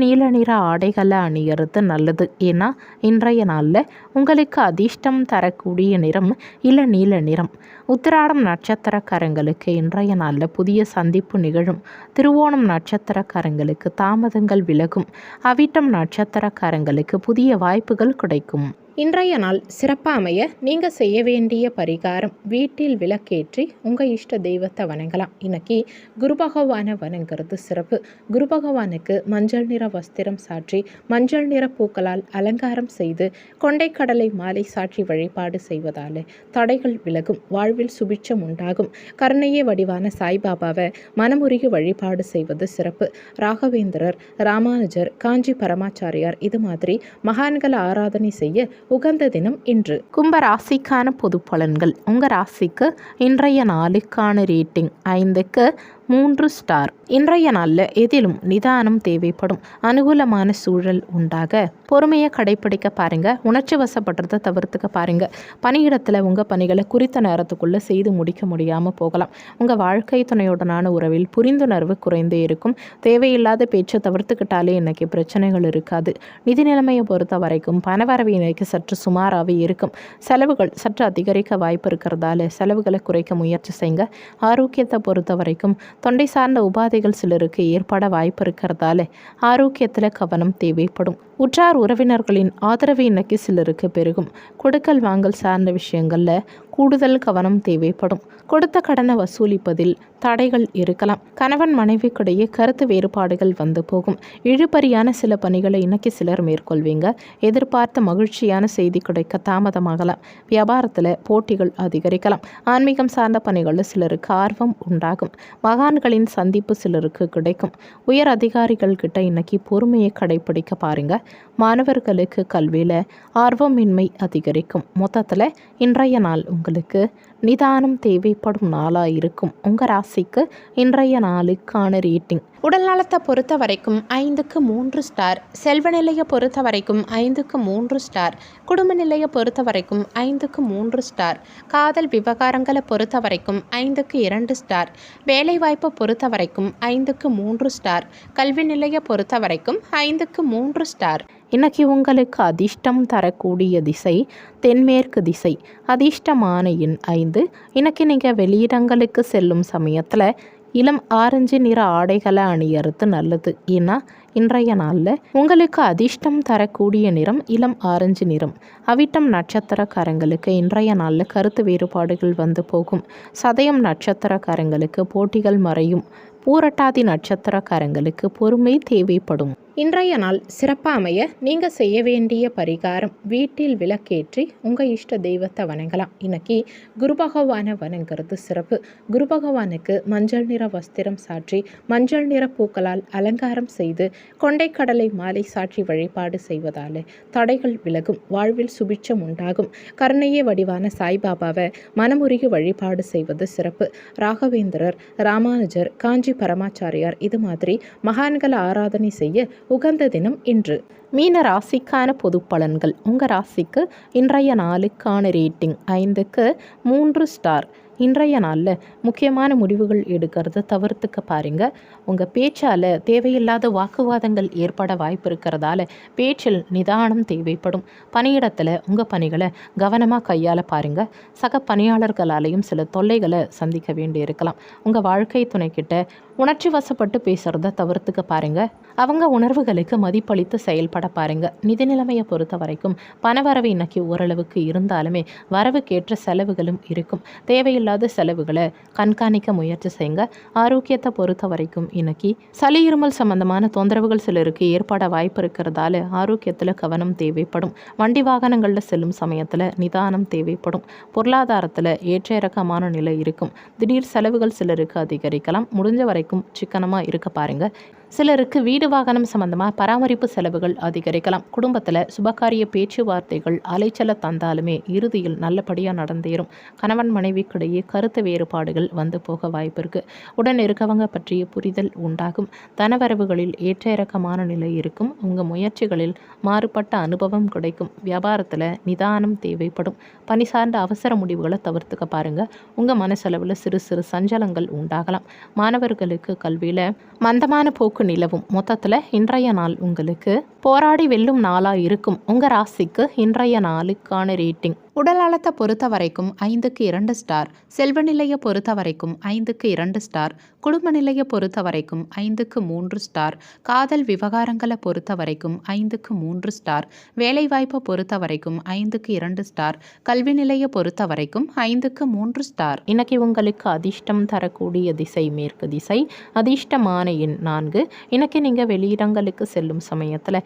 நீல நிற ஆடைகளை அணியறது நல்லது. ஏன்னா இன்றைய நாளில் உங்களுக்கு அதிர்ஷ்டம் தரக்கூடிய நிறம் நீல நிறம். உத்திராடம் நட்சத்திரக்காரங்களுக்கு இன்றைய நாளில் புதிய சந்திப்பு நிகழும். திருவோணம் நட்சத்திரக்காரங்களுக்கு தாமதங்கள் விலகும். அவிட்டம் நட்சத்திரக்காரங்களுக்கு புதிய வாய்ப்புகள் கிடைக்கும். இன்றைய நாள் சிறப்பாக அமைய நீங்கள் செய்ய வேண்டிய பரிகாரம், வீட்டில் விளக்கேற்றி உங்கள் இஷ்ட தெய்வத்தை வணங்கலாம். இன்னைக்கு குரு பகவானை வணங்குறது சிறப்பு. குரு பகவானுக்கு மஞ்சள் நிற வஸ்திரம் சாற்றி மஞ்சள் நிற பூக்களால் அலங்காரம் செய்து கொண்டைக்கடலை மாலை சாற்றி வழிபாடு செய்வதால் தடைகள் விலகும். வாழ்வில் சுபிட்சம் உண்டாகும். கருணையே வடிவான சாய்பாபாவை மனமுருகி வழிபாடு செய்வது சிறப்பு. ராகவேந்திரர், ராமானுஜர், காஞ்சி பரமாச்சாரியார் இது மாதிரி மகான்களை ஆராதனை செய்ய உகந்த தினம் இன்று. கும்ப ராசிக்கான பொது பலன்கள். உங்கள் ராசிக்கு இன்றைய நாளுக்கான ரேட்டிங் 5க்கு 3 ஸ்டார். இன்றைய நாளில் எதிலும் நிதானம் தேவைப்படும். அனுகூலமான சூழல் உண்டாக பொறுமையை கடைப்பிடிக்க பாருங்க. உணர்ச்சி வசப்படுறதை தவிர்த்துக்க பாருங்க. பணியிடத்தில் உங்கள் பணிகளை குறித்த நேரத்துக்குள்ளே செய்து முடிக்க முடியாமல் போகலாம். உங்கள் வாழ்க்கை துணையுடனான உறவில் புரிந்துணர்வு குறைந்தே இருக்கும். தேவையில்லாத பேச்சை தவிர்த்துக்கிட்டாலே இன்னைக்கு பிரச்சனைகள் இருக்காது. நிதி நிலைமையை பொறுத்த வரைக்கும் பணவரவு இன்னைக்கு சற்று சுமாராகவே இருக்கும். செலவுகள் சற்று அதிகரிக்க வாய்ப்பு இருக்கிறதால செலவுகளை குறைக்க முயற்சி செய்யுங்க. ஆரோக்கியத்தை பொறுத்த வரைக்கும் தொண்டை சார்ந்த உபாதைகள் சிலருக்கு ஏற்பட வாய்ப்பு இருக்கிறதால ஆரோக்கியத்தில் கவனம் தேவைப்படும். உற்றார் உறவினர்களின் ஆதரவு இன்னைக்கு சிலருக்கு பெருகும். கொடுக்கல் வாங்கல் சார்ந்த விஷயங்களில் கூடுதல் கவனம் தேவைப்படும். கொடுத்த கடனை வசூலிப்பதில் தடைகள் இருக்கலாம். கணவன் மனைவிக்கிடையே கருத்து வேறுபாடுகள் வந்து போகும். இழுபறியான சில பணிகளை இன்னைக்கு சிலர் மேற்கொள்வீங்க. எதிர்பார்த்த மகிழ்ச்சியான செய்தி கிடைக்க தாமதமாகலாம். வியாபாரத்தில் போட்டிகள் அதிகரிக்கலாம். ஆன்மீகம் சார்ந்த பணிகளில் சிலருக்கு ஆர்வம் உண்டாகும். மகான்களின் சந்திப்பு சிலருக்கு கிடைக்கும். உயர் அதிகாரிகள் கிட்ட இன்னைக்கு பொறுமையை கடைப்பிடிக்க பாருங்க. மாணவர்களுக்கு கல்வியில் ஆர்வமின்மை அதிகரிக்கும். மொத்தத்தில் இன்றைய நாள் உங்களுக்கு நிதானம் தேவைப்படும் நாளாக இருக்கும். உங்கள் ராசிக்கு இன்றைய நாளுக்கான ரேட்டிங். உடல் நலத்தை பொறுத்த வரைக்கும் 5க்கு 3 ஸ்டார். செல்வ நிலையை பொறுத்த வரைக்கும் 5க்கு 3 ஸ்டார். குடும்ப நிலையை பொறுத்த வரைக்கும் 5க்கு 3 ஸ்டார். காதல் விவகாரங்களை பொறுத்த வரைக்கும் 5க்கு 2 ஸ்டார். வேலைவாய்ப்பை பொறுத்த வரைக்கும் 5க்கு 3 ஸ்டார். கல்வி நிலையை பொறுத்த வரைக்கும் 5க்கு 3 ஸ்டார். இன்னைக்கு உங்களுக்கு அதிர்ஷ்டம் தரக்கூடிய திசை தென்மேற்கு திசை. அதிர்ஷ்டமான எண் 5. இன்னைக்கு நீங்கள் வெளியிடங்களுக்கு செல்லும் சமயத்தில் இளம் ஆரஞ்சு நிற ஆடைகளை அணியறது நல்லது. ஏன்னா இன்றைய நாளில் உங்களுக்கு அதிர்ஷ்டம் தரக்கூடிய நிறம் இளம் ஆரஞ்சு நிறம். அவிட்டம் நட்சத்திரக்காரங்களுக்கு இன்றைய நாளில் கருத்து வேறுபாடுகள் வந்து போகும். சதயம் நட்சத்திரக்காரங்களுக்கு போட்டிகள் மறையும். பூரட்டாதி நட்சத்திரக்காரங்களுக்கு பொறுமை தேவைப்படும். இன்றைய நாள் சிறப்பாக அமைய நீங்கள் செய்ய வேண்டிய பரிகாரம், வீட்டில் விளக்கேற்றி உங்கள் இஷ்ட தெய்வத்தை வணங்கலாம். இன்னைக்கு குரு பகவானை வணங்குறது சிறப்பு. குரு பகவானுக்கு மஞ்சள் நிற வஸ்திரம் சாற்றி மஞ்சள் நிற பூக்களால் அலங்காரம் செய்து கொண்டைக்கடலை மாலை சாற்றி வழிபாடு செய்வதால் தடைகள் விலகும். வாழ்வில் சுபிட்சம் உண்டாகும். கருணையே வடிவான சாய்பாபாவை மனமுருகி வழிபாடு செய்வது சிறப்பு. ராகவேந்திரர், ராமானுஜர், காஞ்சி பரமாச்சாரியார் இது மாதிரி மகான்கள் ஆராதனை செய்ய உகந்த தினம் இன்று. மீன ராசிக்கான பொது பலன்கள். உங்கள் ராசிக்கு இன்றைய நாளுக்கான ரேட்டிங் 5க்கு 3 ஸ்டார். இன்றைய நாளில் முக்கியமான முடிவுகள் எடுக்கிறத தவிர்த்துக்க பாருங்க. உங்கள் பேச்சால் தேவையில்லாத வாக்குவாதங்கள் ஏற்பட வாய்ப்பு இருக்கிறதால பேச்சில் நிதானம் தேவைப்படும். பணியிடத்தில் உங்கள் பணிகளை கவனமாக கையாள பாருங்க. சக பணியாளர்களாலேயும் சில தொல்லைகளை சந்திக்க வேண்டி இருக்கலாம். உங்கள் வாழ்க்கை துணைக்கிட்ட உணர்ச்சி வசப்பட்டு பேசுகிறத தவிர்த்துக்க பாருங்க. அவங்க உணர்வுகளுக்கு மதிப்பளித்து செயல்பட பாருங்க. நிதி நிலைமையை பொறுத்த வரைக்கும் பணவரவு இன்னைக்கு ஓரளவுக்கு இருந்தாலுமே வரவுக்கேற்ற செலவுகளும் இருக்கும். தேவையில்லாத செலவுகளை கண்காணிக்க முயற்சி செய்யுங்க. ஆரோக்கியத்தை பொறுத்த வரைக்கும் இன்னைக்கு சளி இருமல் சம்பந்தமான தொந்தரவுகள் சிலருக்கு ஏற்பட வாய்ப்பு இருக்கிறதால ஆரோக்கியத்தில் கவனம் தேவைப்படும். வண்டி வாகனங்களில் செல்லும் சமயத்தில் நிதானம் தேவைப்படும். பொருளாதாரத்தில் ஏற்ற இறக்கமான நிலை இருக்கும். திடீர் செலவுகள் சிலருக்கு அதிகரிக்கலாம். முடிஞ்ச வரைக்கும் சிக்கனமாக இருக்க பாருங்க. சிலருக்கு வீடு வாகனம் சம்பந்தமாக பராமரிப்பு செலவுகள் அதிகரிக்கலாம். குடும்பத்தில் சுபகாரிய பேச்சுவார்த்தைகள் அலைச்சலை தந்தாலுமே இறுதியில் நல்லபடியாக நடந்தேறும். கணவன் மனைவிக்கிடையே கருத்து வேறுபாடுகள் வந்து போக வாய்ப்பு இருக்கு. உடன் இருக்கவங்க பற்றிய புரிதல் உண்டாகும். தனவரவுகளில் ஏற்ற இறக்கமான நிலை இருக்கும். உங்கள் முயற்சிகளில் மாறுபட்ட அனுபவம் கிடைக்கும். வியாபாரத்தில் நிதானம் தேவைப்படும். பணி சார்ந்த அவசர முடிவுகளை தவிர்த்துக்க பாருங்க. உங்கள் மனசெலவில் சிறு சிறு சஞ்சலங்கள் உண்டாகலாம். மாணவர்களுக்கு கல்வியில் மந்தமான போக்கு நிலவும். மொத்தத்தில் இன்றைய நாள் உங்களுக்கு போராடி வெல்லும் நாளாக இருக்கும். உங்கள் ராசிக்கு இன்றைய நாளுக்கான ரேட்டிங். உடல் நலத்தை பொறுத்த வரைக்கும் 5க்கு 2 ஸ்டார். செல்வ நிலையை பொறுத்த வரைக்கும் 5க்கு 2 ஸ்டார். குடும்ப நிலையை பொறுத்த வரைக்கும் 5க்கு 3 ஸ்டார். காதல் விவகாரங்களை பொறுத்த வரைக்கும் 5க்கு 3 ஸ்டார். வேலைவாய்ப்பை பொறுத்த வரைக்கும் 5க்கு 2 ஸ்டார். கல்வி நிலையை பொறுத்த வரைக்கும் 5க்கு 3 ஸ்டார். இன்னைக்கு உங்களுக்கு அதிர்ஷ்டம் தரக்கூடிய திசை மேற்கு திசை. அதிர்ஷ்டமான எண் 4. இன்னைக்கு நீங்கள் வெளியிடங்களுக்கு செல்லும் சமயத்தில்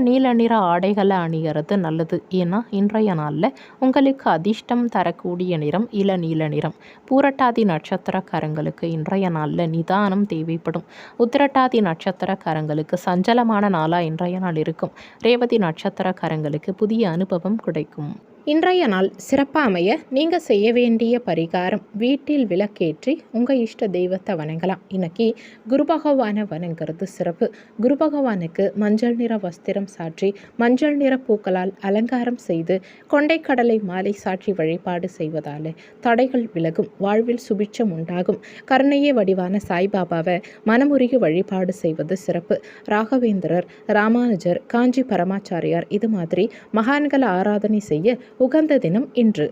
நீல நிற ஆடைகளை அணியறது நல்லது. ஏன்னா இன்றைய நாளில் உங்களுக்கு அதிர்ஷ்டம் தரக்கூடிய நிறம் இளநீல நிறம். பூரட்டாதி நட்சத்திரக்காரங்களுக்கு இன்றைய நாளில் நிதானம் தேவைப்படும். உத்திரட்டாதி நட்சத்திரக்காரங்களுக்கு சஞ்சலமான நாளாக இன்றைய நாள் இருக்கும். ரேவதி நட்சத்திரக்காரங்களுக்கு புதிய அனுபவம் கிடைக்கும். இன்றைய நாள் சிறப்பாக அமைய நீங்கள் செய்ய வேண்டிய பரிகாரம், வீட்டில் விளக்கேற்றி உங்கள் இஷ்ட தெய்வத்தை வணங்கலாம். இன்னைக்கு குரு பகவானை வணங்குறது சிறப்பு. குரு பகவானுக்கு மஞ்சள் நிற வஸ்திரம் சாற்றி மஞ்சள் நிற பூக்களால் அலங்காரம் செய்து கொண்டைக்கடலை மாலை சாற்றி வழிபாடு செய்வதால் தடைகள் விலகும், வாழ்வில் சுபிட்சம் உண்டாகும். கருணையே வடிவான சாய்பாபாவை மனமுருகி வழிபாடு செய்வது சிறப்பு. ராகவேந்திரர், ராமானுஜர், காஞ்சி பரமாச்சாரியார் இது மாதிரி மகான்கள் ஆராதனை செய்ய உகந்த தினம் இன்று.